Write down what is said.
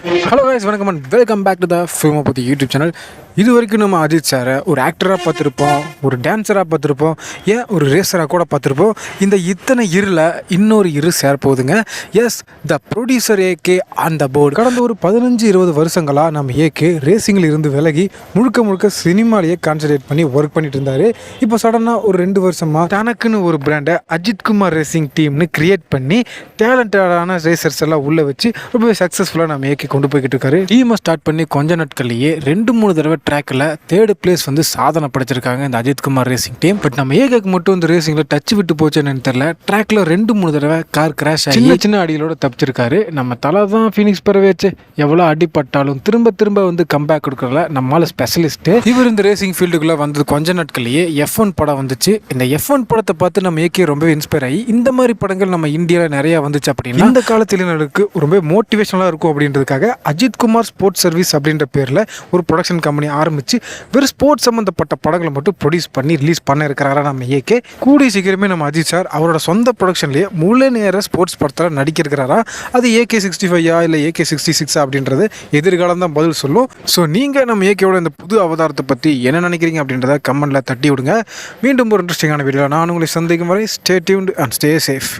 Hello guys, வணக்கம் and welcome back to the Filmopathy YouTube channel. இது வரைக்கும் நம்ம அஜித் சாரை ஒரு ஆக்டராக பார்த்துருப்போம், ஒரு டான்ஸராக பார்த்துருப்போம், ஏன் ஒரு ரேசராக கூட பார்த்துருப்போம். இந்த இத்தனை இருல இன்னொரு இரு சேர போகுதுங்க. Yes, the producer AK on the board. கடந்த ஒரு 15-20 வருஷங்களாக நம்ம ஏகே ரேசிங்கில் இருந்து விலகி முழுக்க சினிமாலேயே கான்சன்ட்ரேட் பண்ணி ஒர்க் பண்ணிட்டு இருந்தார். இப்போ சடனாக ஒரு 2 வருஷமாக தனக்குன்னு ஒரு பிராண்டை அஜித் குமார் ரேசிங் டீம்னு கிரியேட் பண்ணி டேலண்டடான ரேசர்ஸ் எல்லாம் உள்ளே வச்சு ரொம்பவே சக்ஸஸ்ஃபுல்லாக நம்ம ஏகே கொண்டு போய்கிட்டு இருக்காரு. டீமை ஸ்டார்ட் பண்ணி கொஞ்ச நாட்கள்லேயே 2-3 தடவை ட்ராக்கில் 3rd பிளேஸ் வந்து சாதனை படைச்சிருக்காங்க இந்த Ajith Kumar racing team. But நம்ம ஏகேக்கு மட்டும் இந்த ரேசிங்கில் டச் விட்டு போச்சுன்னு தெரியல. ட்ராக்ல 2-3 தடவை கார் கிராஷ் ஆகி சின்ன அடிகளோட தப்பிச்சிருக்காரு. நம்ம தலை தான் ஃபீனிக்ஸ் பறவைச்சு எவ்வளோ அடிப்பட்டாலும் திரும்ப வந்து கம்பேக் கொடுக்கறல நம்மளால ஸ்பெஷலிஸ்ட். இவர் இந்த ரேசிங் ஃபீல்டுக்குள்ள வந்தது கொஞ்ச நாட்கள்லேயே F1 படம் வந்துச்சு. இந்த F1 படத்தை பார்த்து நம்ம ஏகே ரொம்ப இன்ஸ்பயர் ஆகி இந்த மாதிரி படங்கள் நம்ம இந்தியாவில் நிறைய வந்துச்சு அப்படின்னா இந்த காலத்தினருக்கு ரொம்ப மோட்டிவேஷனலாக இருக்கும் அப்படின்றதுக்காக அஜித் குமார் ஸ்போர்ட்ஸ் சர்வீஸ் அப்படின்ற பேரில் ஒரு ப்ரொடக்ஷன் கம்பெனி ஆரம்பித்து வெறும் ஸ்போர்ட்ஸ் சம்மந்தப்பட்ட படங்களை மட்டும் ப்ரொடியூஸ் பண்ணி ரிலீஸ் பண்ண இருக்கிறாரா நம்ம ஏகே. கூடிய சீக்கிரமே நம்ம அஜித் சார் அவரோட சொந்த ப்ரொடக்ஷன்லேயே முழு நேர ஸ்போர்ட்ஸ் படத்தில் நடிக்கிறா. அது AK-65 இல்லை AK-66 அப்படின்றது எதிர்காலம் தான் பதில் சொல்லும். ஸோ நீங்கள் நம்ம ஏகேவோட இந்த புது அவதாரத்தை பற்றி என்ன நினைக்கிறீங்க அப்படின்றத கமெண்ட்டில் தட்டி விடுங்க. மீண்டும் ஒரு இன்ட்ரெஸ்டிங்கான வீடியோ நான் உங்களை சந்திக்கும் வரை stay tuned and stay safe.